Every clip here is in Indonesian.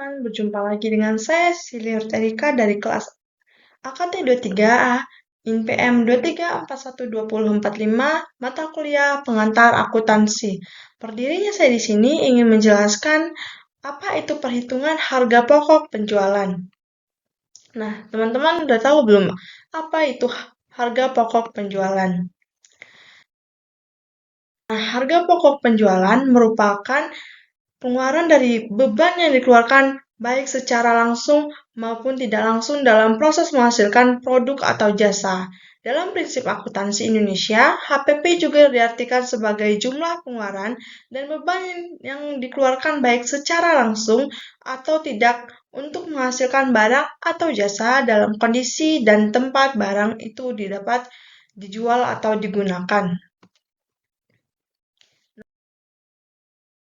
teman-teman, berjumpa lagi dengan saya Silir Terika dari kelas AKT 23A INPM 23412045 mata kuliah pengantar akuntansi. Berdirinya saya di sini ingin menjelaskan apa itu perhitungan harga pokok penjualan. Nah, teman-teman udah tahu belum apa itu harga pokok penjualan? Nah, harga pokok penjualan merupakan pengeluaran dari beban yang dikeluarkan baik secara langsung maupun tidak langsung dalam proses menghasilkan produk atau jasa. Dalam prinsip akuntansi Indonesia, HPP juga diartikan sebagai jumlah pengeluaran dan beban yang dikeluarkan baik secara langsung atau tidak untuk menghasilkan barang atau jasa dalam kondisi dan tempat barang itu didapat dijual atau digunakan.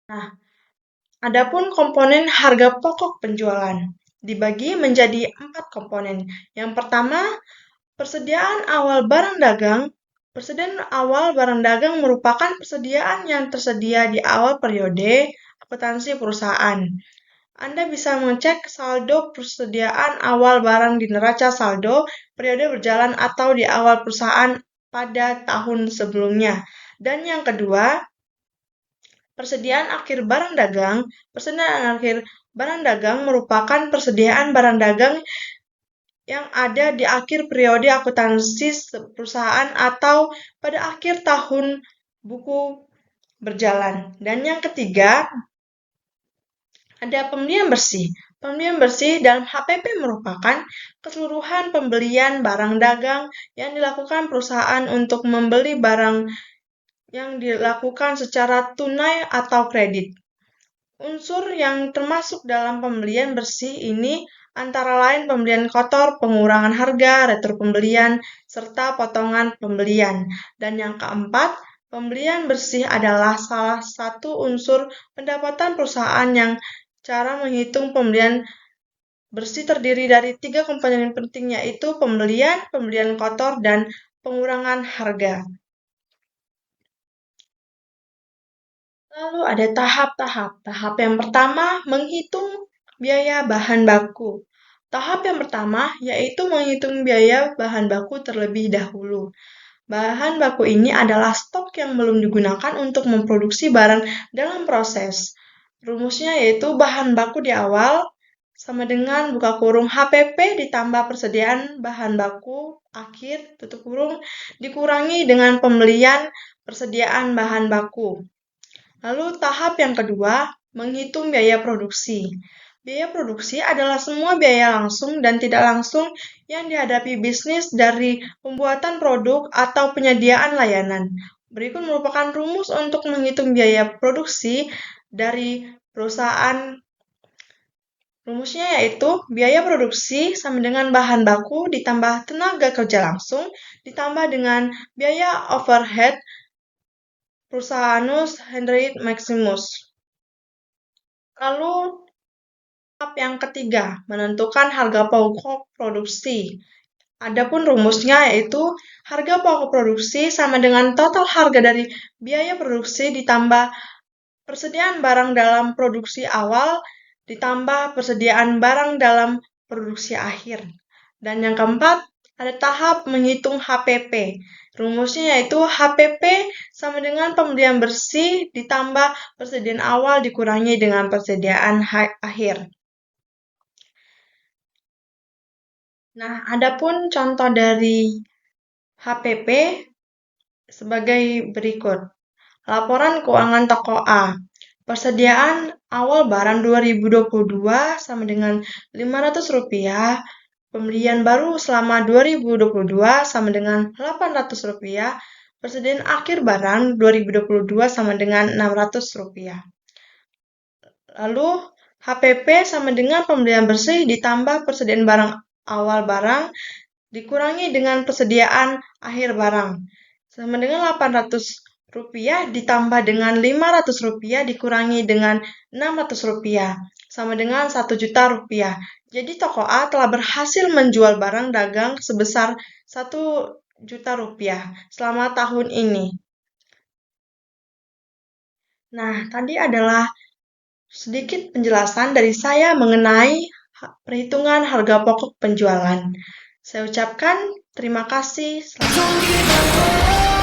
Nah, adapun komponen harga pokok penjualan dibagi menjadi 4 komponen. Yang pertama, persediaan awal barang dagang. Persediaan awal barang dagang merupakan persediaan yang tersedia di awal periode akuntansi perusahaan. Anda bisa mengecek saldo persediaan awal barang di neraca saldo periode berjalan atau di awal perusahaan pada tahun sebelumnya. Dan yang kedua, persediaan akhir barang dagang. Persediaan akhir barang dagang merupakan persediaan barang dagang yang ada di akhir periode akuntansi perusahaan atau pada akhir tahun buku berjalan. Dan yang ketiga, ada pembelian bersih. Pembelian bersih dalam HPP merupakan keseluruhan pembelian barang dagang yang dilakukan perusahaan untuk membeli barang yang dilakukan secara tunai atau kredit. Unsur yang termasuk dalam pembelian bersih ini antara lain pembelian kotor, pengurangan harga, retro pembelian, serta potongan pembelian. Dan yang keempat, pembelian bersih adalah salah satu unsur pendapatan perusahaan yang cara menghitung pembelian bersih terdiri dari 3 komponen penting yaitu pembelian, pembelian kotor, dan pengurangan harga. Lalu ada tahap-tahap. Tahap yang pertama, menghitung biaya bahan baku. Tahap yang pertama yaitu menghitung biaya bahan baku terlebih dahulu. Bahan baku ini adalah stok yang belum digunakan untuk memproduksi barang dalam proses. Rumusnya yaitu bahan baku di awal sama dengan buka kurung HPP ditambah persediaan bahan baku akhir tutup kurung dikurangi dengan pembelian persediaan bahan baku. Lalu tahap yang kedua, menghitung biaya produksi. Biaya produksi adalah semua biaya langsung dan tidak langsung yang dihadapi bisnis dari pembuatan produk atau penyediaan layanan. Berikut merupakan rumus untuk menghitung biaya produksi dari perusahaan. Rumusnya yaitu biaya produksi sama dengan bahan baku ditambah tenaga kerja langsung ditambah dengan biaya overhead Perusahaanus Henryk Maximus. Lalu, tahap yang ketiga, menentukan harga pokok produksi. Adapun rumusnya yaitu harga pokok produksi sama dengan total harga dari biaya produksi ditambah persediaan barang dalam produksi awal ditambah persediaan barang dalam produksi akhir. Dan yang keempat, ada tahap menghitung HPP. Rumusnya yaitu HPP sama dengan pembelian bersih ditambah persediaan awal dikurangi dengan persediaan akhir. Nah, adapun contoh dari HPP sebagai berikut. Laporan keuangan toko A. Persediaan awal barang 2022 sama dengan Rp500. Pembelian baru selama 2022 sama dengan Rp800. Persediaan akhir barang 2022 sama dengan Rp600. Lalu HPP sama dengan pembelian bersih ditambah persediaan barang awal barang dikurangi dengan persediaan akhir barang. Sama dengan Rp800 ditambah dengan Rp500 dikurangi dengan Rp600 sama dengan Rp1.000.000. Jadi toko A telah berhasil menjual barang dagang sebesar Rp1.000.000 selama tahun ini. Nah, tadi adalah sedikit penjelasan dari saya mengenai perhitungan harga pokok penjualan. Saya ucapkan terima kasih. Selamat.